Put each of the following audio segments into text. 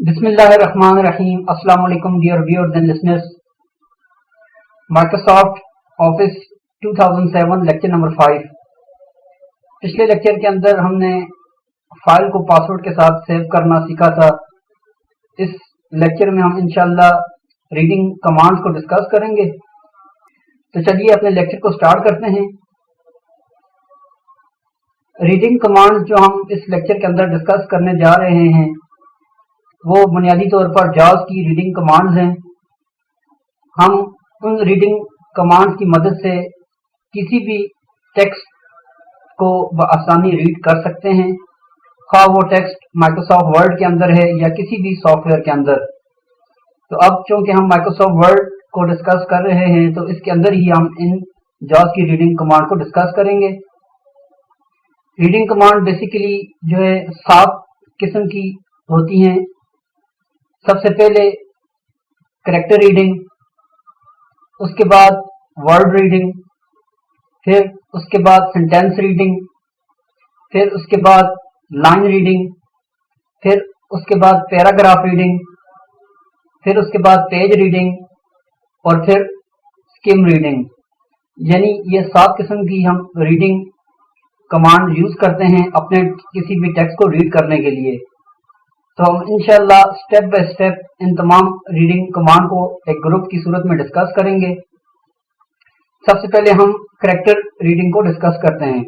बिस्मिल्लाहिर्रहमानिर्रहीम। अस्सलाम वालेकुम dear viewers and listeners. Microsoft office 2007 lecture number 5। पिछले लेक्चर के अंदर हमने फाइल को पासवर्ड के साथ सेव करना सीखा था। इस लेक्चर में हम इंशाल्लाह रीडिंग कमांड्स को डिस्कस करेंगे। तो चलिए अपने लेक्चर को स्टार्ट करते हैं। रीडिंग कमांड्स जो हम इस लेक्चर के अंदर डिस्कस करने जा रहे हैं वो बुनियादी तौर पर जावास की रीडिंग कमांड्स हैं। हम उन रीडिंग कमांड्स की मदद से किसी भी टेक्स्ट को आसानी रीड कर सकते हैं, खा वो टेक्स्ट माइक्रोसॉफ्ट वर्ड के अंदर है या किसी भी सॉफ्टवेयर के अंदर। तो अब चूंकि हम माइक्रोसॉफ्ट वर्ड को डिस्कस कर रहे हैं तो इसके अंदर ही हम इन जावास की रीडिंग कमांड को डिस्कस करेंगे। रीडिंग कमांड बेसिकली जो है 7 किस्म की होती हैं। सबसे पहले कैरेक्टर रीडिंग, उसके बाद वर्ड रीडिंग, फिर उसके बाद सेंटेंस रीडिंग, फिर उसके बाद लाइन रीडिंग, फिर उसके बाद पैराग्राफ रीडिंग, फिर उसके बाद पेज रीडिंग और फिर स्किम रीडिंग। यानी ये 7 किस्म की हम रीडिंग कमांड यूज करते हैं अपने किसी भी टेक्स्ट को रीड करने के लिए। तो हम इंशाल्लाह स्टेप बाय स्टेप इन तमाम रीडिंग कमांड को एक ग्रुप की सूरत में डिस्कस करेंगे। सबसे पहले हम कैरेक्टर रीडिंग को डिस्कस करते हैं।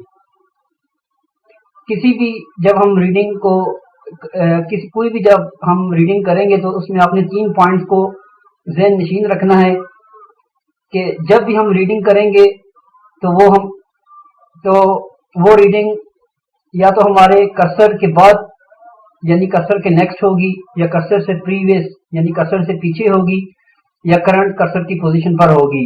किसी भी जब हम रीडिंग को कोई भी जब हम रीडिंग करेंगे तो उसमें आपने 3 पॉइंट्स को ज़हन नशीन रखना है कि जब भी हम रीडिंग करेंगे तो वो रीडिंग या तो हमारे कर्सर के बाद यानी कर्सर के नेक्स्ट होगी, या कर्सर से प्रीवियस यानी कर्सर से पीछे होगी, या करंट कर्सर की पोजीशन पर होगी।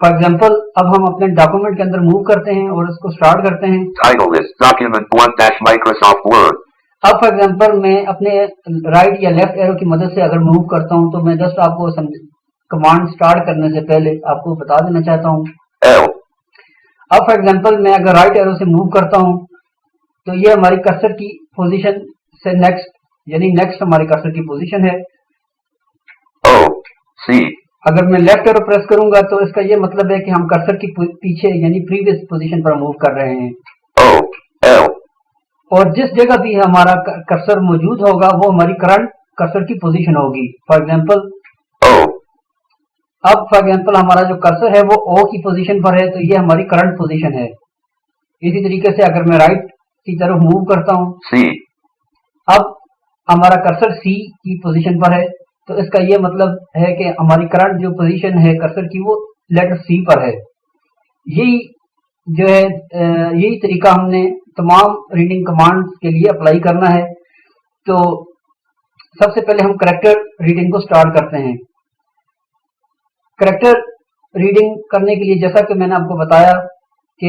फॉर एग्जांपल अब हम अपने डॉक्यूमेंट के अंदर मूव करते हैं और इसको स्टार्ट करते हैं। Title is Document 1 Microsoft Word. अब फॉर एग्जांपल मैं अपने राइट या लेफ्ट एरो की मदद से अगर मूव करता हूं तो मैं जस्ट आपको कमांड स्टार्ट करने से पहले आपको बता देना चाहता हूं। L. अब फॉर एग्जांपल मैं अगर राइट एरो से मूव करता हूं तो ये हमारी कर्सर की पोजीशन से नेक्स्ट यानी नेक्स्ट हमारी कर्सर की पोजीशन है। O. C. अगर मैं लेफ्ट एरो प्रेस करूंगा तो इसका ये मतलब है कि हम कर्सर की पीछे यानी प्रीवियस पोजीशन पर मूव कर रहे हैं। O. L. और जिस जगह भी हमारा कर्सर मौजूद होगा वो हमारी करंट कर्सर की पोजीशन होगी। For example O. अब फॉर एग्जांपल हमारा जो कर्सर है वो O की पोजीशन पर है तो ये हमारी करंट पोजीशन है। इसी तरीके से अगर मैं राइट की तरफ मूव करता हूँ C. अब हमारा कर्सर C की पोजीशन पर है तो इसका ये मतलब है कि हमारी करंट जो पोजीशन है कर्सर की वो लेटर C पर है। यही जो है यही तरीका हमने तमाम रीडिंग कमांड्स के लिए अप्लाई करना है। तो सबसे पहले हम कैरेक्टर रीडिंग को स्टार्ट करते हैं। कैरेक्टर रीडिंग करने के लिए जैसा कि मैंने आपको बताया कि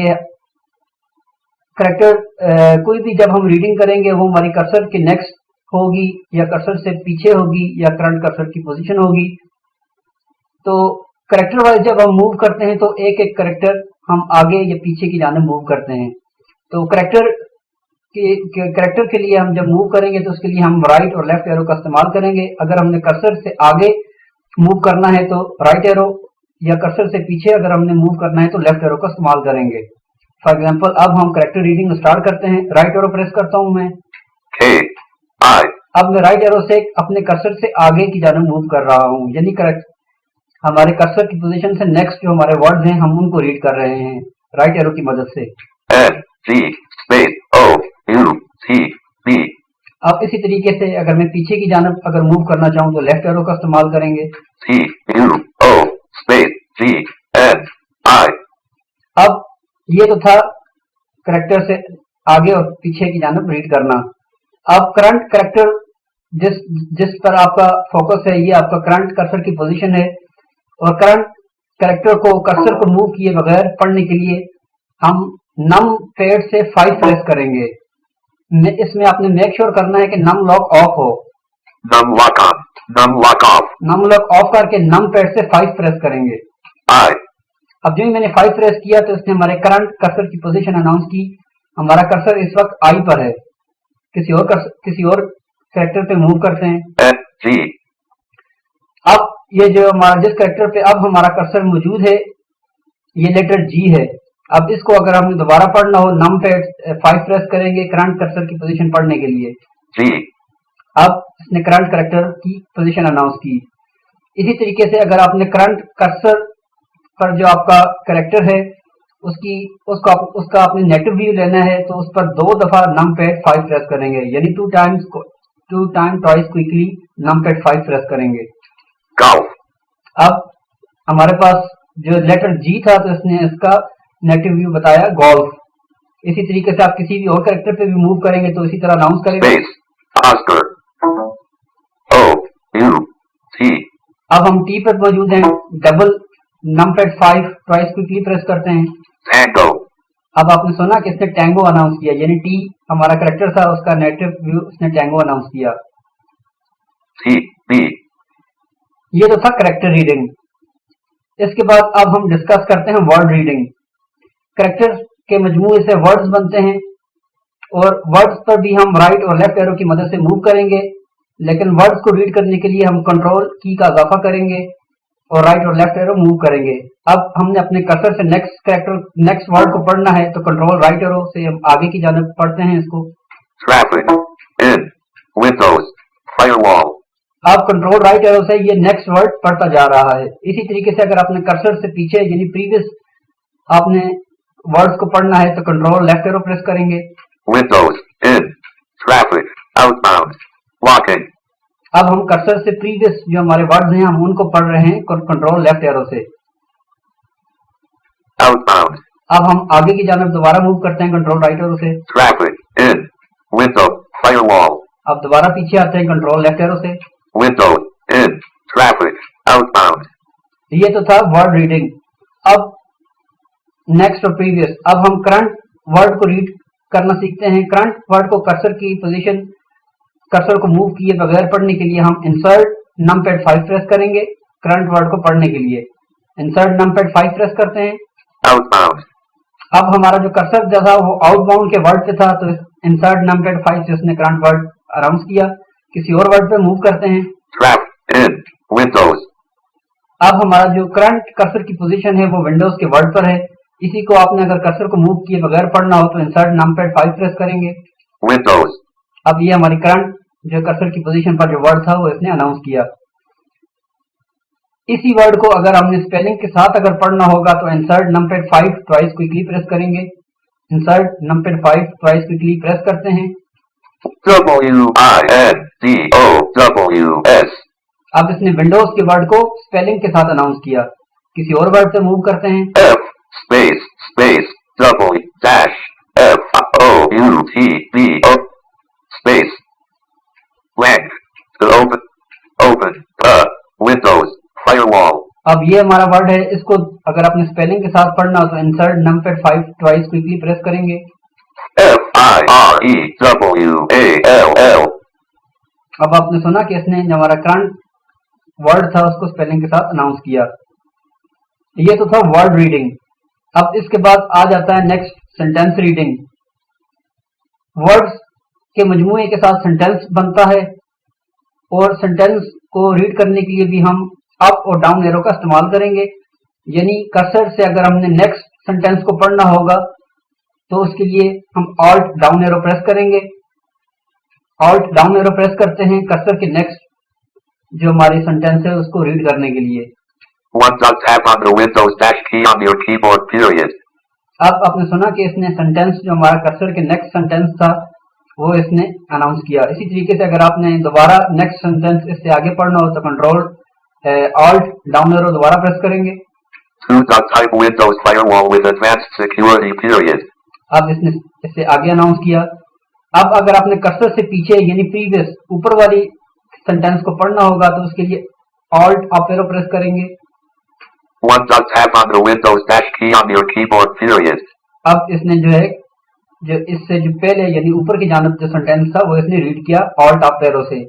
कैरेक्टर कोई भी जब हम रीडिंग करेंगे वो हमारी कर्सर के नेक्स्ट होगी, या कर्सर से पीछे होगी, या करंट कर्सर की पोजीशन होगी। तो कैरेक्टर वाइज जब हम मूव करते हैं तो एक एक कैरेक्टर हम आगे या पीछे की जाने मूव करते हैं। तो कैरेक्टर के लिए हम जब मूव करेंगे तो उसके लिए हम राइट और लेफ्ट एरो का इस्तेमाल करेंगे। अगर हमने कर्सर से आगे मूव करना है तो राइट एरो, या कर्सर से पीछे अगर हमने मूव करना है तो लेफ्ट एरो का इस्तेमाल करेंगे। फॉर एग्जाम्पल अब हम कैरेक्टर रीडिंग स्टार्ट करते हैं। राइट एरो प्रेस करता हूं मैं। K. I. अब मैं राइट एरो से अपने कर्सर से आगे की जाने मूव कर रहा हूं, यानी करेक्ट हमारे कर्सर की पोजीशन से नेक्स्ट जो हमारे वर्ड्स हैं हम उनको रीड कर रहे हैं राइट एरो की मदद से। N. G. Space. O. U. C. B. अब इसी तरीके से अगर मैं पीछे की जानब अगर मूव करना चाहूँ तो लेफ्ट एरो का इस्तेमाल करेंगे। C. U. O. Space. G. N. I. अब ये तो था कैरेक्टर से आगे और पीछे की जानब रीड करना। अब करंट कैरेक्टर जिस पर आपका फोकस है ये आपका करंट कर्सर की पोजीशन है, और करंट कैरेक्टर को कर्सर को मूव किए बगैर पढ़ने के लिए हम नम पैड से 5 प्रेस करेंगे। इसमें आपने मेक श्योर करना है कि नम लॉक ऑफ हो। Num lock on. Num lock off. Num lock off करके नम पैड से 5 प्रेस करेंगे। I. अब जो मैंने 5 प्रेस किया तो इसने हमारे करंट कर्सर की पोजीशन अनाउंस की। हमारा कर्सर इस वक्त आई पर है, किसी और कैरेक्टर पे मूव करते हैं। N, G, अब ये जो हमारा जिस कैरेक्टर पे अब हमारा कर्सर मौजूद है ये लेटर जी है। अब इसको अगर हमें दोबारा पढ़ना हो नंपैड 5 प्रेस करेंगे करंट कर्सर की पोजीशन पढ़ने के लिए। G, अब इसने करंट कैरेक्टर की पोजीशन अनाउंस की। इसी तरीके से अगर आपने करंट कर्सर पर जो आपका कैरेक्टर है उसका आपने नेगेटिव व्यू लेना है तो उस पर 2 दफा नंपैड 5 प्रेस करेंगे, यानी 2 time twice quickly numpad 5 press करेंगे। golf, अब हमारे पास जो लेटर जी था तो इसने इसका नेगेटिव व्यू बताया गोल्फ। इसी तरीके से आप किसी भी और कैरेक्टर पे भी मूव करेंगे तो इसी तरह अनाउंस करेंगे। space, Oscar, O, U, T, अब हम टी पर मौजूद हैं, double numpad 5 twice quickly press करते हैं। Tango, अब आपने सुना कि इसने टैंगो अनाउंस किया, यानी टी हमारा कैरेक्टर था उसका नेगेटिव व्यू इसने टैंगो अनाउंस किया। T, B, ये तो था कैरेक्टर रीडिंग। इसके बाद अब हम डिस्कस करते हैं वर्ड रीडिंग। कैरेक्टर के मजमूए से वर्ड्स बनते हैं और वर्ड्स पर भी हम राइट और लेफ्ट एरो की मदद से मूव करेंगे, लेकिन वर्ड्स को रीड करने के लिए हम कंट्रोल की का इजाफा करेंगे और राइट और लेफ्ट एरो मूव करेंगे। अब हमने अपने कर्सर से नेक्स्ट वर्ड को पढ़ना है तो कंट्रोल राइट एरो से हम आगे की जानिब पढ़ते हैं इसको। traffic, in, windows, firewall, अब कंट्रोल राइट एरो से ये नेक्स्ट वर्ड पढ़ता जा रहा है। इसी तरीके से अगर अपने कर्सर से पीछे यानी प्रीवियस आपने वर्ड्स को पढ़ना है तो कंट्रोल लेफ्ट एरो प्रेस करेंगे। windows, in, traffic, outbound, walking, अब हम कर्सर से प्रीवियस जो हमारे वर्ड्स हैं हम उनको पढ़ रहे हैं कंट्रोल लेफ्ट एरो से। outbound, अब हम आगे की जानिब दोबारा मूव करते हैं कंट्रोल राइट एरो से। traffic, in, window, firewall, अब दोबारा पीछे आते हैं कंट्रोल लेफ्ट एरो से। windows, in, traffic, outbound, ये तो था वर्ड रीडिंग। अब नेक्स्ट और प्रीवियस, अब हम करंट वर्ड को रीड करना सीखते हैं। करंट वर्ड को कर्सर को मूव किए बगैर पढ़ने के लिए हम इंसर्ट नंपैड 5 प्रेस करेंगे। करंट वर्ड को पढ़ने के लिए इंसर्ट नंपैड 5 प्रेस करते हैं। outbound, अब हमारा जो कर्सर जो था वो आउटबाउंड के वर्ड पे था तो इंसर्ट नंपैड 5 से उसने करंट वर्ड अनाउंस किया। किसी और वर्ड पे मूव करते हैं। traffic, in, windows, अब हमारा जो करंट कर्सर की पोजीशन है वो विंडोज के वर्ड पर है। इसी को आपने अगर कर्सर को मूव किए बगैर पढ़ना हो तो इंसर्ट नंपैड 5 प्रेस करेंगे। windows, अब ये हमारी करंट जो कर्सर की पोजीशन पर जो वर्ड था वो इसने अनाउंस किया। इसी वर्ड को अगर हमने स्पेलिंग के साथ अगर पढ़ना होगा तो insert numpad 5 twice quickly press करेंगे। Insert numpad 5 twice quickly press करते हैं। WINDOWS, अब इसने विंडोज के वर्ड को स्पेलिंग के साथ अनाउंस किया। किसी और वर्ड पे मूव करते हैं। F, space, double, dash, FOUTBO, space, blank, to open, windows, firewall, अब ये हमारा वर्ड है, इसको अगर आपने स्पेलिंग के साथ पढ़ना हो तो insert numpad 5 twice quickly press करेंगे। FIREWALL, अब आपने सुना कि इसने जो हमारा करंट वर्ड था उसको स्पेलिंग के साथ अनाउंस किया। ये तो था वर्ड रीडिंग। अब इसके बाद आ जाता है नेक्स्ट सेंटेंस रीडिंग। वर्ड्स के मजमूए के साथ सेंटेंस बनता है और सेंटेंस को रीड करने के लिए भी हम अप और डाउन एरो का इस्तेमाल करेंगे। यानी कर्सर से अगर हमने नेक्स्ट सेंटेंस को पढ़ना होगा तो उसके लिए हम ऑल्ट डाउन एरो प्रेस करेंगे। ऑल्ट डाउन एरो प्रेस करते हैं कर्सर के नेक्स्ट जो हमारी सेंटेंस है उसको रीड करने के लिए। One dot tap on the Windows dash key on your keyboard, period. अब आपने सुना कि इसने सेंटेंस जो हमारा कर्सर के नेक्स्ट सेंटेंस था वो इसने अनाउंस किया। इसी तरीके से अगर आपने दोबारा नेक्स्ट सेंटेंस इससे आगे पढ़ना हो तो कंट्रोल ऑल्ट डाउन एरो दोबारा प्रेस करेंगे। Two dot type Windows firewall with advanced security, period. अब इसने इससे आगे अनाउंस किया। अब अगर आपने कर्सर से पीछे यानी प्रीवियस ऊपर वाली सेंटेंस को पढ़ना होगा तो उसके लिए ऑल्ट अप एरो प्रेस करेंगे। One dot tap on the Windows dash key on your keyboard, period. अब इसने जो है जो इससे जो पहले यानी ऊपर की जानिब जो सेंटेंस था वो इसने रीड किया ऑल्ट अप एरो से।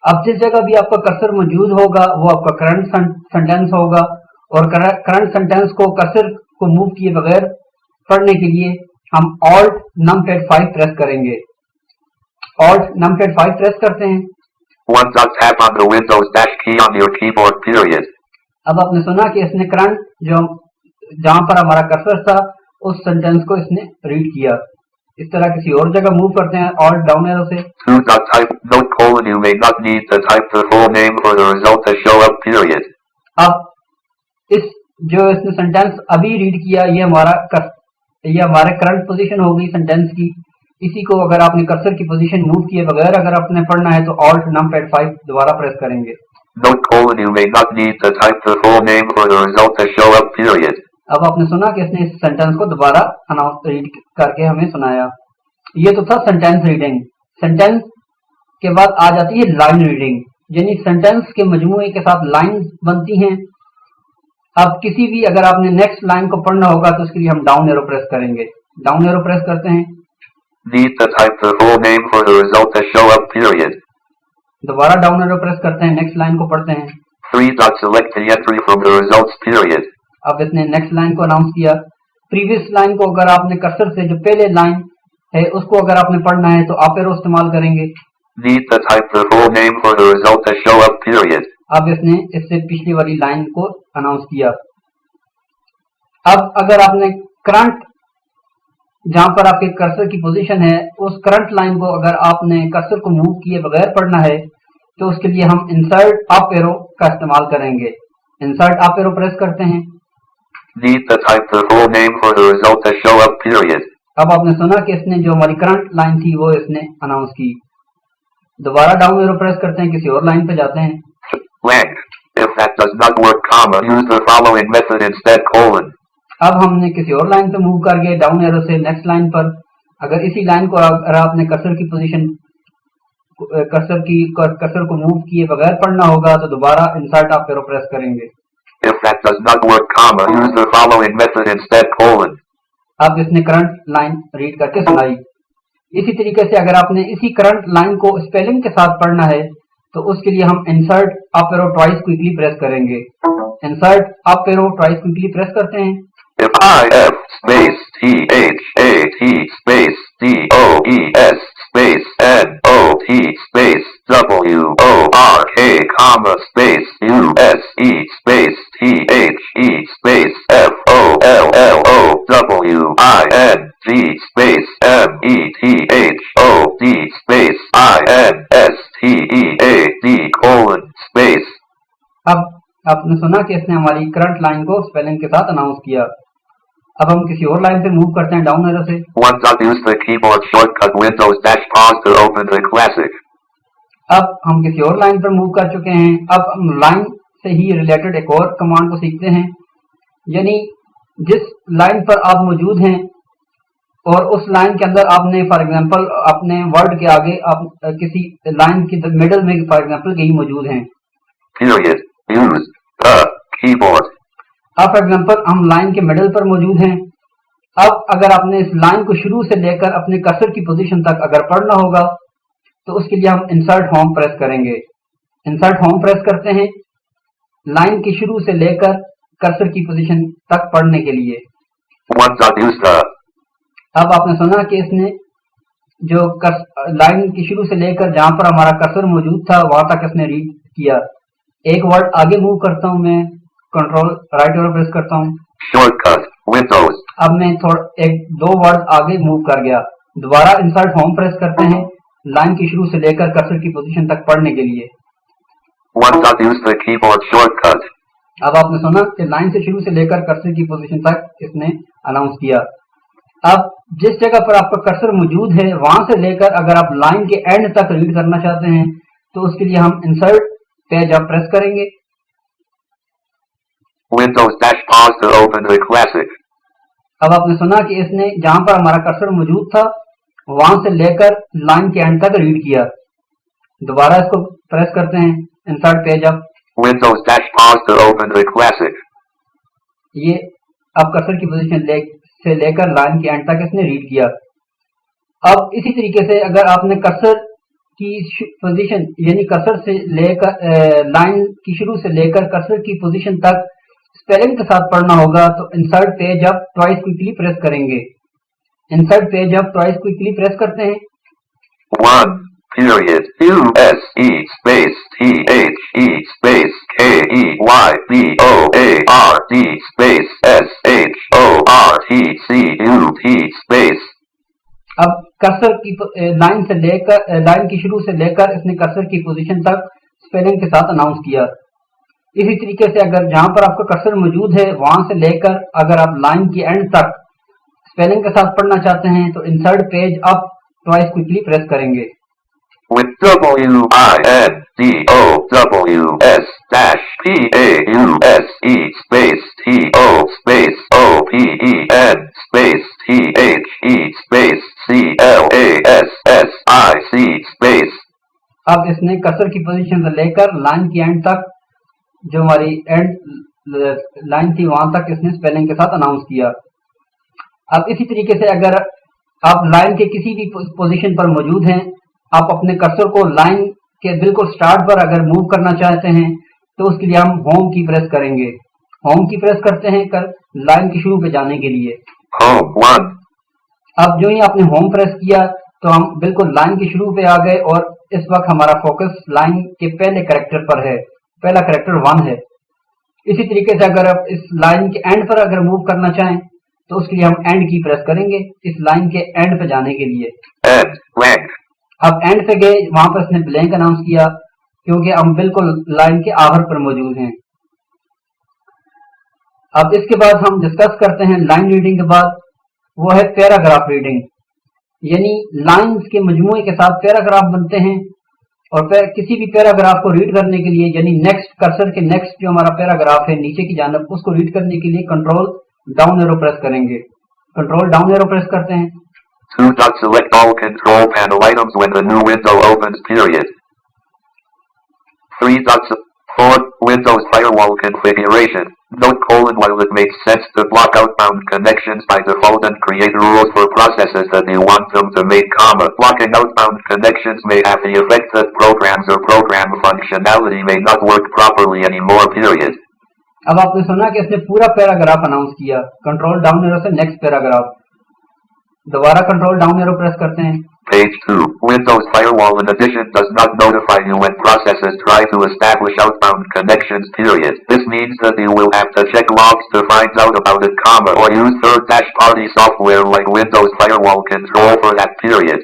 अब जिस जगह भी आपका कर्सर मौजूद होगा वो आपका करंट सेंटेंस होगा और करंट सेंटेंस को कर्सर को मूव किए बगैर पढ़ने के लिए हम ऑल्ट नंपैड 5 प्रेस करेंगे। Alt numpad 5 प्रेस करते हैं। One dot tap on the Windows dash key on your keyboard, period. अब आपने सुना कि इसने करंट जो जहां पर हमारा कर्सर था उस सेंटेंस को इसने रीड किया। इस तरह किसी और जगह मूव करते हैं Alt डाउन एरो से। Two dot type note colon. You may not need to type the full name for the result to show up, period. अब इस जो इसने सेंटेंस अभी रीड किया ये हमारे करंट पोजीशन हो गई सेंटेंस की। इसी को अगर आपने कर्सर की पोजीशन मूव किए बगैर अगर आपने पढ़ना है तो Alt numpad 5 दोबारा प्रेस करेंगे। Note colon. You may not need to type the full name for the result to show up, period. अब आपने सुना कि इसने इस सेंटेंस को दोबारा रीड करके हमें सुनाया। ये तो था सेंटेंस रीडिंग। सेंटेंस के बाद आ जाती है लाइन रीडिंग, यानी सेंटेंस के मजमूए के साथ लाइन बनती हैं। अब किसी भी अगर आपने नेक्स्ट लाइन को पढ़ना होगा तो उसके लिए हम डाउन एरो प्रेस करेंगे। डाउन एरो प्रेस करते हैं। Need to type the full name for the result to show up, period. दोबारा डाउन एरो प्रेस करते हैं, नेक्स्ट लाइन को पढ़ते हैं। 3 dot select the entry from the results, period. अब इसने नेक्स्ट लाइन को अनाउंस किया। प्रीवियस लाइन को अगर आपने कर्सर से जो पहले लाइन है उसको अगर आपने पढ़ना है तो अप एरो इस्तेमाल करेंगे। Need to type the full name for the result to show up, period. अब इसने इससे पिछली वाली लाइन को अनाउंस किया। अब अगर आपने करंट जहां पर आपके कर्सर की पोजीशन है उस करंट लाइन को अगर आपने कर्सर को मूव किए बगैर पढ़ना है तो उसके लिए हम इंसर्ट अप एरो का इस्तेमाल करेंगे। इंसर्ट अप एरो प्रेस करते हैं। Need to type the full name for the result to show up, period. अब आपने सुना कि इसने जो हमारी करंट लाइन थी वो इसने अनाउंस की। दोबारा डाउन एरो प्रेस करते हैं, किसी और लाइन पे जाते हैं। Blank. If that does not work, comma, use the following method instead, colon. अब हमने किसी और लाइन पे मूव कर गए डाउन एरो से नेक्स्ट लाइन पर। अगर इसी लाइन को अगर आपने कर्सर की पोजीशन कर्सर को मूव किए बगैर पढ़ना होगा तो दोबारा इंसर्ट अप एरो प्रेस करेंगे। If that does not work, comma, use the following method instead, colon. अब इसने करंट लाइन रीड करके सुनाई। इसी तरीके से अगर आपने इसी करंट लाइन को स्पेलिंग के साथ पढ़ना है तो उसके लिए हम insert up arrow twice quickly press करेंगे। Insert up arrow twice quickly press करते हैं। If IF space THAT space DOES space NOT space WORK comma space USE space THE space FOLLOWING space METHOD space INSTEAD colon space. अब आपने सुना कि इसने हमारी current line को spelling के साथ अनाउंस किया। अब हम किसी और लाइन पे मूव करते हैं डाउन एरो से। One dot use the keyboard shortcut Windows dash pause to open the classic. अब हम किसी और लाइन पर मूव कर चुके हैं। अब हम लाइन से ही रिलेटेड एक और कमांड को सीखते हैं, यानी जिस लाइन पर आप मौजूद हैं और उस लाइन के अंदर आपने फॉर एग्जांपल अपने वर्ड के आगे आप किसी लाइन की मिडल में फॉर एग्जांपल कहीं मौजूद हैं। Period. Use the keyboard. अब फॉर एग्जांपल हम लाइन के मिडल पर मौजूद हैं। अब अगर आपने इस लाइन को शुरू से लेकर अपने कर्सर की पोजीशन तक अगर पढ़ना होगा तो उसके लिए हम इंसर्ट होम प्रेस करेंगे। इंसर्ट होम प्रेस करते हैं लाइन के शुरू से लेकर कर्सर की पोजीशन तक पढ़ने के लिए। One dot use the. अब आपने सुना कि इसने जो लाइन के शुरू से लेकर जहां पर हमारा कर्सर मौजूद था वहां तक इसने रीड किया। एक वर्ड आगे मूव करता हूं, मैं कंट्रोल राइट एरो प्रेस करता हूं। Shortcut Windows. अब मैं एक दो वर्ड आगे मूव कर गया। दोबारा इंसर्ट होम प्रेस करते हैं लाइन के शुरू से लेकर कर्सर की पोजीशन तक पढ़ने के लिए। One dot use the keyboard shortcut. अब आपने सुना कि लाइन से शुरू से लेकर कर्सर की पोजीशन तक इसने अनाउंस किया। अब जिस जगह पर आपका कर्सर मौजूद है वहां से लेकर अगर आप लाइन के एंड तक रीड करना चाहते हैं तो उसके लिए हम इंसर्ट पेज अप प्रेस करेंगे। Windows dash pause to open the classic. अब आपने सुना कि इसने जहां पर हमारा कर्सर मौजूद था वहां से लेकर लाइन के एंड तक रीड किया। दोबारा इसको प्रेस करते हैं insert page up. Windows dash pause to open the classic. ये अब कर्सर की पोजीशन से लेकर लाइन के एंड तक इसने रीड किया। अब इसी तरीके से अगर आपने कर्सर की पोजीशन यानी कर्सर से लेकर लाइन की शुरू से लेकर कर्सर की पोजीशन तक स्पेलिंग के साथ पढ़ना होगा तो insert page up twice quickly press करेंगे। Insert page up twice quickly press करते हैं। 1 period, U-S-E space T-H-E space K-E-Y-B-O-A-R-D space S-H-O-R-T-C-U-T space। अब कर्सर की लाइन से लेकर लाइन की शुरू से लेकर इसने कर्सर की पोजीशन तक स्पेलिंग के साथ अनाउंस किया। इसी तरीके से अगर जहां पर आपका कर्सर मौजूद है वहां से लेकर अगर आप लाइन की एंड तक स्पेलिंग के साथ पढ़ना चाहते हैं तो insert page up twice quickly press करेंगे। With W-I-N-D-O-W-S-P-A-U-S-E space T-O space O-P-E-N space T-H-E space C-L-A-S-S-I-C space। अब इसने कर्सर की पोजीशन से लेकर लाइन की एंड तक जो हमारी एंड लाइन थी वहां तक इसने स्पेलिंग के साथ अनाउंस किया। अब इसी तरीके से अगर आप लाइन के किसी भी पोजीशन पर मौजूद हैं, आप अपने कर्सर को लाइन के बिल्कुल स्टार्ट पर अगर मूव करना चाहते हैं तो उसके लिए हम होम की प्रेस करेंगे। होम की प्रेस करते हैं कर लाइन की शुरू पे जाने के लिए। Home 1। अब जो ही आपने होम प्रेस किया तो हम बिल्कुल लाइन की शुरू पे आ गए और इस वक्त हमारा फोकस लाइन के पहले कैरेक्टर पर है। पहला कैरेक्टर 1 है। इसी तरीके से अगर आप इस लाइन के एंड पर अगर मूव करना चाहें तो उसके लिए हम एंड की प्रेस करेंगे इस लाइन के एंड पे जाने के लिए। Blank। अब एंड पे गए वहां पर इसने ब्लैंक अनाउंस किया क्योंकि हम बिल्कुल लाइन के आखिर पर मौजूद हैं। अब इसके बाद हम डिस्कस करते हैं लाइन रीडिंग के बाद, वो है पैराग्राफ रीडिंग। यानी लाइंस के मजमूए के साथ पैराग्राफ बनते हैं और किसी भी पैराग्राफ को रीड करने के लिए यानी नेक्स्ट कर्सर के नेक्स्ट जो हमारा पैराग्राफ है नीचे की जानब उसको रीड करने के लिए कंट्रोल डाउन एरो प्रेस करेंगे। कंट्रोल डाउन एरो प्रेस करते हैं। 2 dots select all control panel items when the new window opens period। 3 dots 4 Windows firewall configuration। Note: while it makes sense to block outbound connections by default and create rules for processes that you want them to make, blocking outbound connections may have the effect that programs or program functionality may not work properly anymore period। अब आपने सुना कि इसने पूरा paragraph announce किया। Control down arrow से next paragraph, दोबारा control down arrow press करते हैं। Page 2 Windows firewall in addition does not notify you when processes try to establish outbound connections period। This means that you will have to check logs to find out about it, or use third-party software like Windows Firewall Control for that period।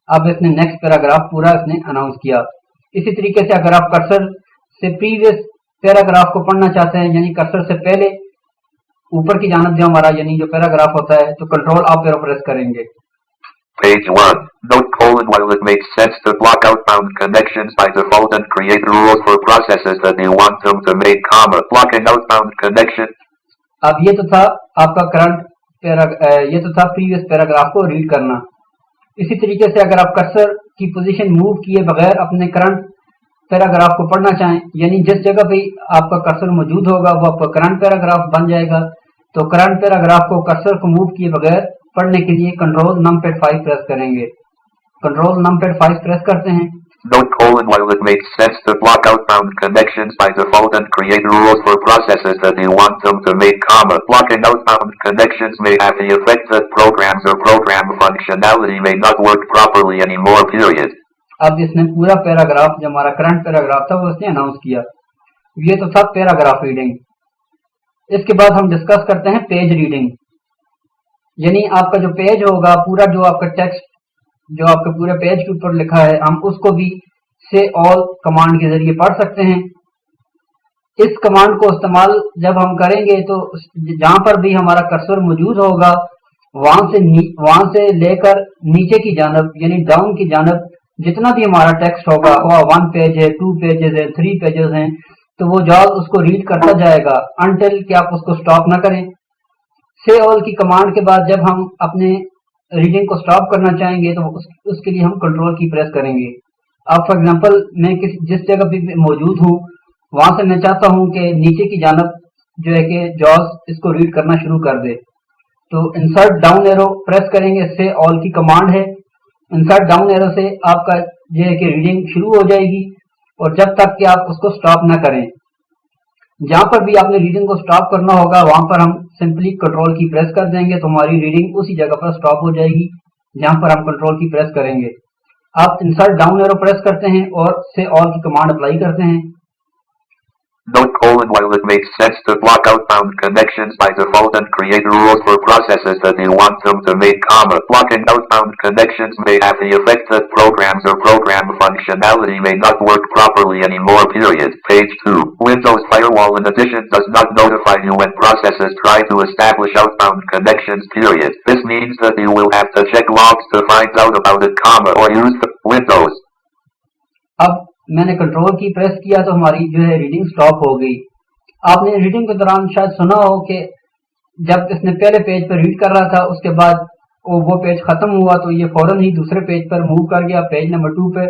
अब इसने next paragraph पूरा इसने announce किया। इसी तरीके से अगर आप कर्सर से प्रीवियस पैराग्राफ को पढ़ना चाहते हैं यानी कर्सर से पहले ऊपर की जानब जो हमारा यानी जो पैराग्राफ होता है तो कंट्रोल अप एरो प्रेस करेंगे। Page 1 Note: while it makes sense to block outbound connections by default and create rules for processes that you want them to make, blocking outbound connection। अब ये तो था आपका ये तो था प्रीवियस पैराग्राफ को रीड करना। इसी तरीके से अगर आप कर्सर की पोजीशन मूव किए बगैर अपने करंट पैराग्राफ को पढ़ना चाहें यानी जिस जगह पे आपका कर्सर मौजूद होगा वो आपका करंट पैराग्राफ बन जाएगा, तो करंट पैराग्राफ को कर्सर को मूव किए बगैर पढ़ने के लिए कंट्रोल नंपैड 5 प्रेस करेंगे। कंट्रोल नंपैड 5 प्रेस करते हैं। Note: while it makes sense to block outbound connections by default and create rules for processes that you want them to make, blocking outbound connections may have the effect that programs or program functionality may not work properly anymore period। अब इसने पूरा paragraph जो हमारा current paragraph था वो इसने announce किया। ये तो था पैराग्राफ रीडिंग। इसके बाद हम डिस्कस करते हैं पेज रीडिंग। यानी आपका जो पेज होगा पूरा जो आपका टेक्स्ट जो आपके पूरे पेज के ऊपर लिखा है हम उसको भी से ऑल कमांड के जरिए पढ़ सकते हैं। इस कमांड को इस्तेमाल जब हम करेंगे तो जहां पर भी हमारा कर्सर मौजूद होगा वहां से लेकर नीचे की जानब यानी डाउन की जानब जितना भी हमारा टेक्स्ट होगा वो 1 पेज है 2 पेजेस है 3 पेजेस हैं तो वो जाल उसको रीड करता जाएगा अनटिल कि आप उसको स्टॉप ना करें। से ऑल की कमांड के बाद जब हम अपने रीडिंग को स्टॉप करना चाहेंगे तो उसके लिए हम कंट्रोल की प्रेस करेंगे। अब फॉर एग्जांपल मैं जिस जगह पे मौजूद हूँ वहां से मैं चाहता हूँ कि नीचे की जानब जो है कि जॉज इसको रीड करना शुरू कर दे, तो इंसर्ट डाउन एरो प्रेस करेंगे। से ऑल की कमांड है, इंसर्ट डाउन एरो से आपका जो है कि रीडिंग शुरू हो जाएगी और जब तक कि आप उसको स्टॉप ना करें। जहां पर भी आपने रीडिंग को स्टॉप करना होगा वहां पर हम सिंपली कंट्रोल की प्रेस कर देंगे तो हमारी रीडिंग उसी जगह पर स्टॉप हो जाएगी जहां पर हम कंट्रोल की प्रेस करेंगे। आप इंसर्ट डाउन एरो प्रेस करते हैं और से ऑल की कमांड अप्लाई करते हैं। Note colon while it makes sense to block outbound connections by default and create rules for processes that you want them to make, comma. Blocking outbound connections may have the effect that programs or program functionality may not work properly anymore, period. Page 2. Windows Firewall in addition does not notify you when processes try to establish outbound connections, period. This means that you will have to check logs to find out about it, comma, or use the Windows. अब मैंने control की press किया तो हमारी जो है reading stop हो गई। आपने रीडिंग के दौरान शायद सुना हो कि जब इसने पहले पेज पर रीड कर रहा था उसके बाद वो पेज खत्म हुआ तो ये फौरन ही दूसरे पेज पर मूव कर गया, पेज नंबर 2 पे,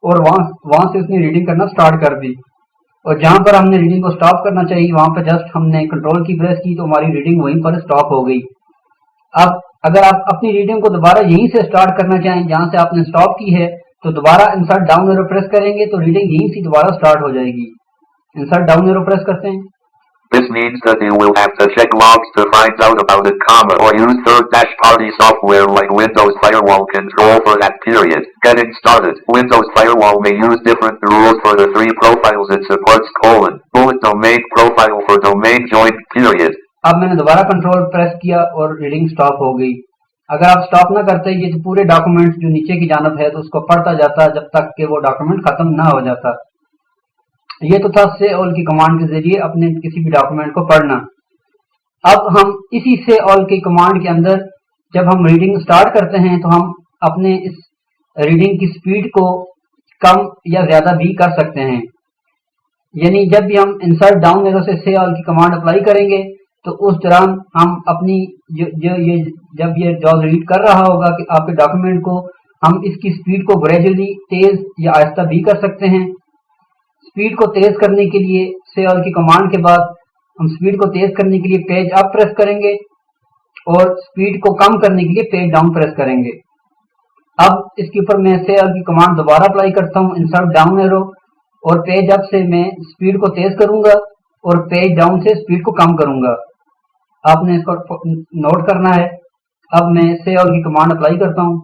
और वहां से उसने रीडिंग करना स्टार्ट कर दी। और जहां पर हमने रीडिंग को स्टॉप करना चाहिए वहां पर जस्ट हमने कंट्रोल की प्रेस की तो हमारी रीडिंग वहीं पर स्टॉप हो गई। अब अगर आप अपनी रीडिंग को दोबारा यहीं से स्टार्ट करना चाहें जहां से आपने स्टॉप की है तो दोबारा इंसर्ट डाउन एरो प्रेस करेंगे तो रीडिंग यहीं से दोबारा स्टार्ट हो जाएगी। इंसर्ट डाउन एरो प्रेस करते हैं। This means that you will have to check logs to find out about it, comma, or use third-party software like Windows Firewall Control for that, period. Getting started. Windows Firewall may use different rules for the 3 profiles it supports, colon. Bullet domain profile for domain joined, period. अब मैंने दोबारा control press किया और reading stop हो गई। अगर आप stop ना करते ये तो पूरे डॉक्यूमेंट जो नीचे की जानब है तो उसको पढ़ता जाता जब तक कि वो डॉक्यूमेंट खत्म ना हो जाता। ये तो था से ऑल की कमांड के जरिए अपने किसी भी डॉक्यूमेंट को पढ़ना। अब हम इसी से ऑल की कमांड के अंदर जब हम रीडिंग स्टार्ट करते हैं तो हम अपने इस रीडिंग की स्पीड को कम या ज्यादा भी कर सकते हैं। यानी जब भी हम इंसर्ट डाउन एरो से ऑल की कमांड अप्लाई करेंगे तो उस दौरान हम अपनी जब ये जॉब रीड कर रहा होगा कि आपके डॉक्यूमेंट को हम इसकी स्पीड को ग्रेजुअली तेज या आहिस्ता भी कर सकते हैं। स्पीड को तेज करने के लिए से ऑल की कमांड के बाद हम स्पीड को तेज करने के लिए पेज अप प्रेस करेंगे और स्पीड को कम करने के लिए पेज डाउन प्रेस करेंगे। अब इसके ऊपर मैं से ऑल की कमांड दोबारा अप्लाई करता हूँ, इंसर्ट डाउन एरो, और पेज अप से मैं स्पीड को तेज करूंगा और पेज डाउन से स्पीड को कम करूंगा। आपने इसको नोट करना है। अब मैं से ऑल की कमांड अप्लाई करता हूँ।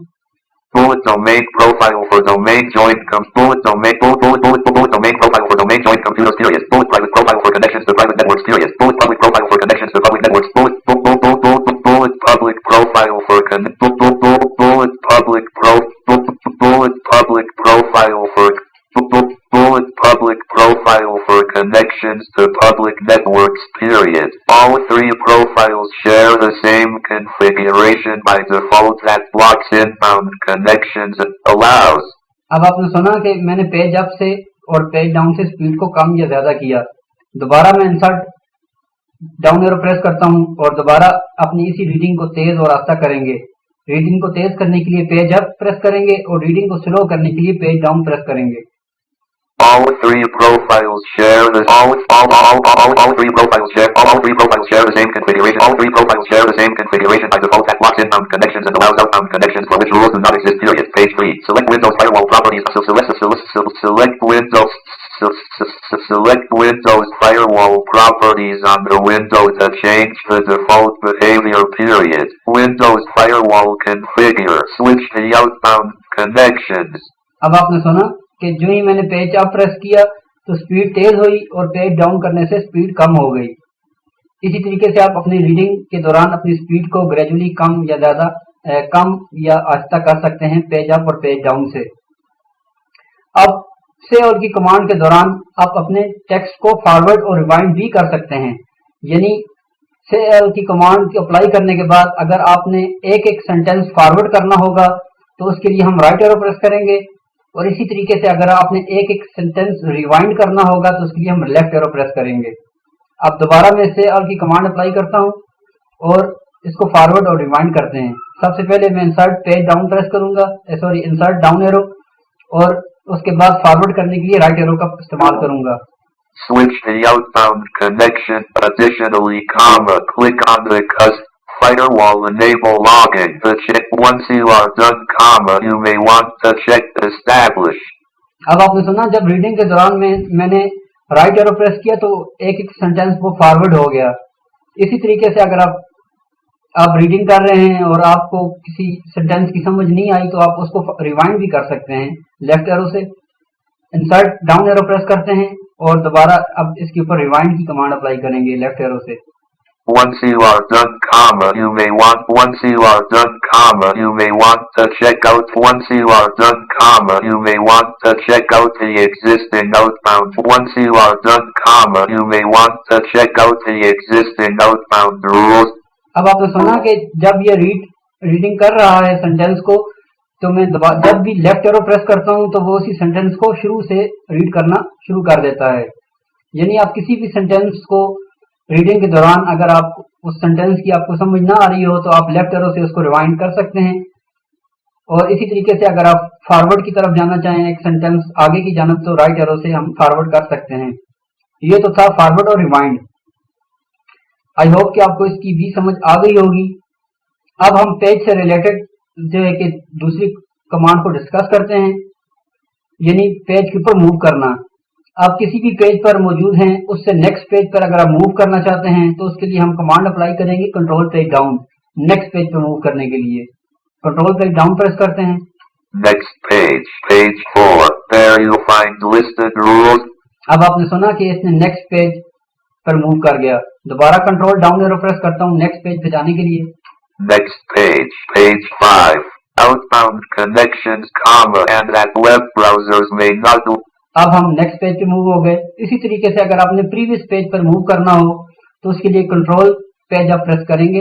Bullet domain profile for domain joined bullet domain profile for domain joined computers, period. Bullet private profile for connections to private networks, period. Bullet public profile for connections to public networks. Bullet public profile for bullet public profile for connections to public networks, period. All 3 profiles share the same configuration by default that blocks inbound connections and allows. अब आपने सुना कि मैंने page up से और page down से speed को कम या ज्यादा किया। दोबारा मैं इंसर्ट डाउन एरो प्रेस करता हूं और दोबारा अपनी इसी रीडिंग को तेज और आस्ता करेंगे। रीडिंग को तेज करने के लिए पेज अप प्रेस करेंगे और रीडिंग को स्लो करने के लिए पेज डाउन प्रेस करेंगे। All 3 profiles share the all 3 profiles share the same configuration. All 3 profiles share the same configuration by default that blocks inbound connections and allows outbound connections for which rules do not exist, period. Page 3. Select Windows Firewall properties. Select Windows Firewall properties on the window to change the default behavior, period. Windows Firewall configure. Switch to outbound connections. अब आपने सुना कि जो ही मैंने page up press किया तो speed तेज हुई और पेज डाउन करने से स्पीड कम हो गई। इसी तरीके से आप अपनी रीडिंग के दौरान अपनी स्पीड को ग्रेजुअली कम या ज्यादा कम या आहिस्ता कर सकते हैं पेज अप और पेज डाउन से। अब से ऑल की कमांड के दौरान आप अपने टेक्स्ट को फॉरवर्ड और रिवाइंड भी कर सकते हैं। यानी से ऑल की कमांड को अप्लाई करने के बाद अगर आपने एक एक सेंटेंस फॉरवर्ड करना होगा तो उसके लिए हम राइट एरो प्रेस करेंगे, और इसी तरीके से अगर आपने एक एक सेंटेंस रिवाइंड करना होगा तो उसके लिए हम लेफ्ट एरो प्रेस करेंगे। अब दोबारा मैं से ऑल की कमांड अप्लाई करता हूं और इसको फॉरवर्ड और रिवाइंड करते हैं। सबसे पहले मैं इंसर्ट पेज डाउन प्रेस करूंगा, इंसर्ट डाउन एरो, और उसके बाद फॉरवर्ड करने के लिए राइट एरो का इस्तेमाल करूंगा। Switch the outbound connection. Additionally, comma, click on the firewall enable login to check. Once you are done, comma, you may want to check establish. अब आपने सुना जब रीडिंग के दौरान मैंने राइट एरो प्रेस किया तो एक एक सेंटेंस वो फॉरवर्ड हो गया। इसी तरीके से अगर आप आप रीडिंग कर रहे हैं और आपको किसी सेंटेंस की समझ नहीं आई तो आप उसको रिवाइंड भी कर सकते हैं लेफ्ट एरो से। इंसर्ट डाउन एरो प्रेस करते हैं और दोबारा अब इसके ऊपर रिवाइंड की कमांड अप्लाई करेंगे लेफ्ट एरो से। Once you are done, comma, you may want, once you are done, comma, you may want to check out, once you are done, comma, you may want to check out the existing outbound, once you are done, comma, you may want to check out the existing outbound rules. अब आपने सुना कि जब ये reading कर रहा है sentence को तो मैं जब भी लेफ्ट एरो प्रेस करता हूं तो वो उसी सेंटेंस को शुरू से रीड करना शुरू कर देता है। यानी आप किसी भी सेंटेंस को रीडिंग के दौरान अगर आप उस सेंटेंस की आपको समझ ना आ रही हो तो आप लेफ्ट एरो से उसको रिवाइंड कर सकते हैं। और इसी तरीके से अगर आप फॉरवर्ड की तरफ जाना चाहें एक सेंटेंस आगे की जानब तो राइट एरो से हम फॉरवर्ड कर सकते हैं। ये तो था फॉरवर्ड और रिवाइंड। आई होप कि आपको इसकी भी समझ आ गई होगी। अब हम पेज से रिलेटेड जो है कि दूसरी कमांड को डिस्कस करते हैं, यानी पेज के ऊपर मूव करना। आप किसी भी पेज पर मौजूद हैं उससे नेक्स्ट पेज पर अगर आप मूव करना चाहते हैं तो उसके लिए हम कमांड अप्लाई करेंगे control page down. Next page पर मूव करने के लिए कंट्रोल पेज डाउन प्रेस करते हैं। Next page, page 4. There you find listed rules. अब आपने सुना कि इसने नेक्स्ट पेज पर मूव कर गया। दोबारा कंट्रोल डाउन एरो प्रेस करता हूँ नेक्स्ट पेज पे जाने के लिए। Next page, page 5. Outbound connections, comma, and that web browsers may not do. अब हम नेक्स्ट पेज पे मूव हो गए। इसी तरीके से अगर आपने प्रीवियस पेज पर मूव करना हो तो उसके लिए कंट्रोल पेज आप प्रेस करेंगे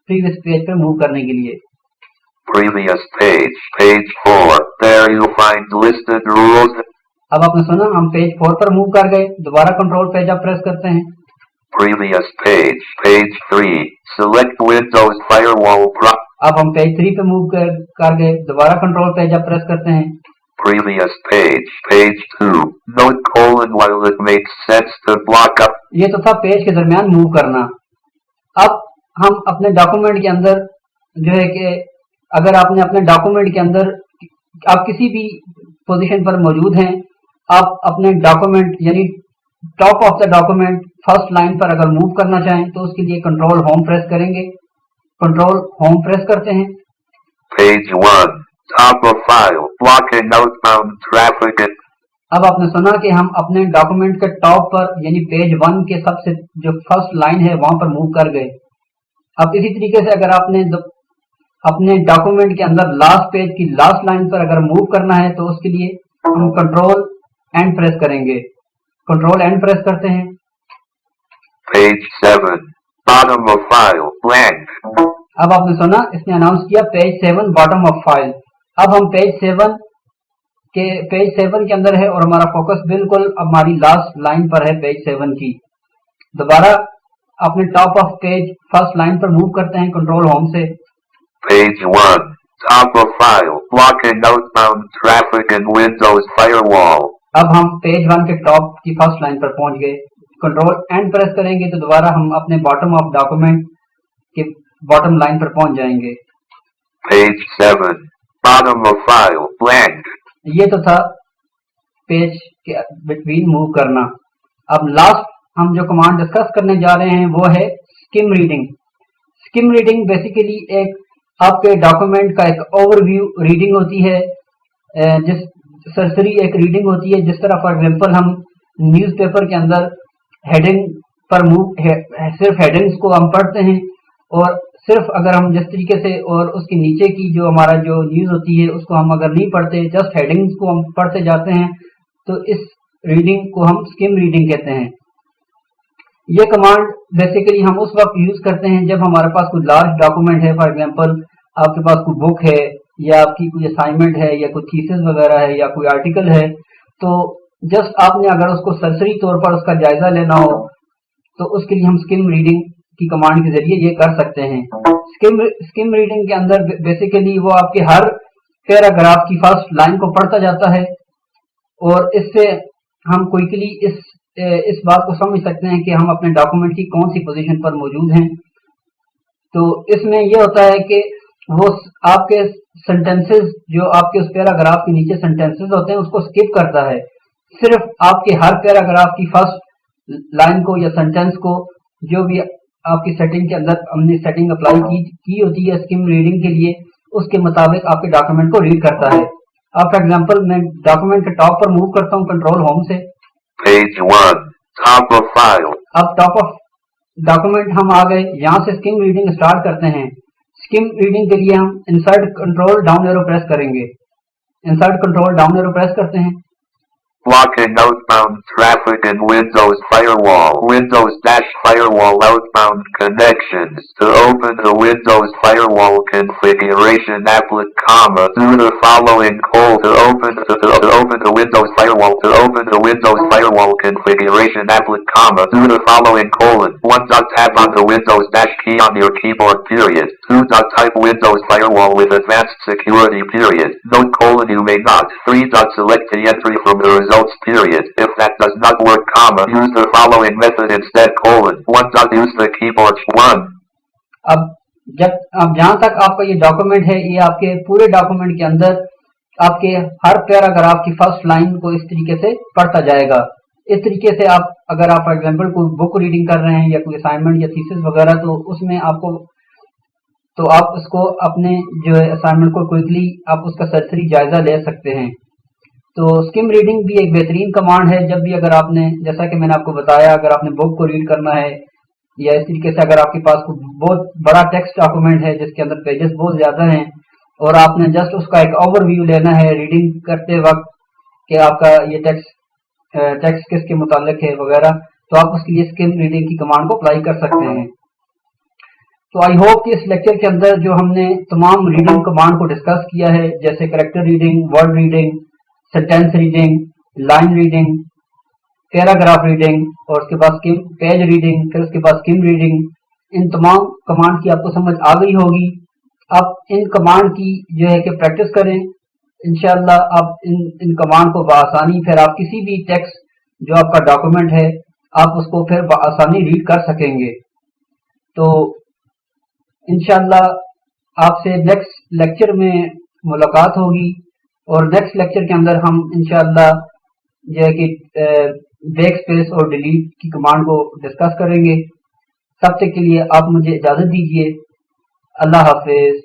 प्रीवियस पेज पर मूव करने के लिए। Previous page, page 4. There you find listed rules. अब आपने सुना हम पेज 4 पर मूव कर गए। दोबारा कंट्रोल पेज आप प्रेस करते हैं। Previous page, page 3. Select Windows Firewall Pro. अब हम पेज 3 पे मूव कर गए। दोबारा कंट्रोल पेज आप प्रेस करते हैं। Previous page, page 2. Note colon while it makes sense to block up. ये तो था पेज के दरमियान मूव करना। अब हम अपने डॉक्यूमेंट के अंदर जो है कि अगर आपने अपने डॉक्यूमेंट के अंदर आप किसी भी पोजीशन पर मौजूद हैं, आप अपने डॉक्यूमेंट यानी top of the document first line पर अगर मूव करना चाहें तो उसके लिए कंट्रोल होम प्रेस करेंगे। कंट्रोल होम प्रेस करते हैं। Page 1. Top of file. Blocking outbound traffic. अब आपने सुना कि हम अपने डॉक्यूमेंट के टॉप पर यानी पेज 1 के सबसे जो फर्स्ट लाइन है वहां पर मूव कर गए। अब इसी तरीके से अगर आपने अपने डॉक्यूमेंट के अंदर लास्ट पेज की लास्ट लाइन पर अगर मूव करना है तो उसके लिए हम कंट्रोल एंड प्रेस करेंगे। कंट्रोल एंड प्रेस करते हैं। Page 7. Bottom of file. Blank. अब आपने सुना इसने अनाउंस किया पेज 7 बॉटम ऑफ फाइल। अब हम पेज 7 के अंदर है और हमारा फोकस बिल्कुल हमारी लास्ट लाइन पर है पेज 7 की। दोबारा अपने top of page first line पर मूव करते हैं कंट्रोल होम से। Page 1. Top of file. Blocking outbound traffic in Windows Firewall. अब हम पेज 1 के टॉप की फर्स्ट लाइन पर पहुंच गए। कंट्रोल एंड प्रेस करेंगे तो दोबारा हम अपने बॉटम ऑफ डॉक्यूमेंट के बॉटम लाइन पर पहुंच जाएंगे। Page 7. Bottom of file. Blank. ये तो था पेज के बिटवीन मूव करना। अब लास्ट हम जो कमांड डिस्कस करने जा रहे हैं वो है scheme reading. Scheme reading basically एक आपके डॉक्यूमेंट का एक ओवरव्यू रीडिंग होती है, जिस सरसरी एक रीडिंग होती है। जिस तरह फॉर एग्जांपल हम न्यूज़पेपर के अंदर हेडिंग पर सिर्फ हेडिंग्स को हम पढ़ते हैं और सिर्फ अगर हम जिस तरीके से और उसके नीचे की जो हमारा जो न्यूज़ होती है उसको हम अगर नहीं पढ़ते, जस्ट हेडिंग्स को हम पढ़ते जाते हैं, तो इस रीडिंग को हम स्किम रीडिंग कहते हैं। ये कमांड बेसिकली हम उस वक्त यूज करते हैं जब हमारे पास कोई लार्ज डॉक्यूमेंट है। फॉर एग्जांपल आपके पास कोई बुक है या आपकी कोई असाइनमेंट है या कोई थीसिस वगैरह है या कोई आर्टिकल है, तो जस्ट आपने अगर उसको सरसरी तौर पर उसका जायजा लेना हो तो उसके लिए हम स्किम रीडिंग की कमांड के जरिए ये कर सकते हैं। स्किम रीडिंग के अंदर बेसिकली वो आपके हर पैराग्राफ की फर्स्ट लाइन को पढ़ता जाता है और इससे हम क्विकली इस बात को समझ सकते हैं कि हम अपने डॉक्यूमेंट की कौन सी पोजीशन पर मौजूद हैं। तो इसमें यह होता है कि वो आपके सेंटेंसेस जो आपके उस पैराग्राफ के नीचे सेंटेंसेस होते हैं उसको स्किप करता है। सिर्फ आपके हर पैराग्राफ की फर्स्ट लाइन को या सेंटेंस को जो भी आपकी सेटिंग के अंदर हमने सेटिंग अप्लाई की होती है स्किम रीडिंग के लिए, उसके मुताबिक आपके डॉक्यूमेंट को रीड करता है। अब फॉर एग्जांपल मैं डॉक्यूमेंट के टॉप पर मूव करता हूँ कंट्रोल होम से। Page 1. Top of file. अब टॉप ऑफ डॉक्यूमेंट हम आ गए, यहाँ से स्किम रीडिंग स्टार्ट करते हैं। स्किम रीडिंग के लिए हम insert control down arrow press करेंगे। Insert control down arrow press करते हैं। Blocking outbound traffic in Windows Firewall. Windows Firewall outbound connections. To open the Windows Firewall configuration comma, do the following code to open the Windows Firewall. To open the Windows Firewall configuration comma, do the following colon. 1. Tap on the Windows key on your keyboard period. 2. Type Windows Firewall with advanced security period. Note colon you may not. 3. Select the entry from the results period. If that does not work comma, use the following method instead colon. 1. Use the keyboard 1. अब जहां तक आपका ये document है, ये आपके पूरे document के अंदर आपके हर पैराग्राफ की फर्स्ट लाइन को इस तरीके से पढ़ता जाएगा। इस तरीके से आप अगर आप फॉर एग्जांपल कोई बुक रीडिंग कर रहे हैं या कोई असाइनमेंट या थीसिस वगैरह, तो उसमें आपको तो आप उसको अपने जो है असाइनमेंट को क्विकली आप उसका सरसरी जायजा ले सकते हैं। तो स्किम रीडिंग भी एक बेहतरीन कमांड है। जब भी अगर आपने, जैसा कि मैंने आपको बताया, अगर आपने बुक को रीड करना है या इस तरीके से अगर आपके पास बहुत बड़ा टेक्स्ट डॉक्यूमेंट है जिसके अंदर पेजेस बहुत ज़्यादा हैं और आपने जस्ट उसका एक ओवरव्यू लेना है रीडिंग करते वक्त कि आपका ये टेक्स्ट किसके मुतालिक है वगैरह, तो आप उसके लिए स्किम रीडिंग की कमांड को अप्लाई कर सकते हैं। तो आई होप कि इस लेक्चर के अंदर जो हमने तमाम रीडिंग कमांड को डिस्कस किया है, जैसे character reading, word reading, sentence reading, line reading, paragraph reading और उसके बाद स्किम पेज रीडिंग, फिर उसके बाद स्किम रीडिंग, इन तमाम कमांड की आपको समझ आ गई होगी। आप इन कमांड की जो है कि प्रैक्टिस करें, इंशाल्लाह आप इन कमांड को बआसानी फिर आप किसी भी टेक्स्ट जो आपका डॉक्यूमेंट है आप उसको फिर बआसानी रीड कर सकेंगे। तो इंशाल्लाह आपसे नेक्स्ट लेक्चर में मुलाकात होगी और नेक्स्ट लेक्चर के अंदर हम इंशाल्लाह जो है कि बैक स्पेस और डिलीट की कमांड को डिस्कस करेंगे। तब तक के लिए आप मुझे इजाज़त दीजिए। अल्लाह हाफिज।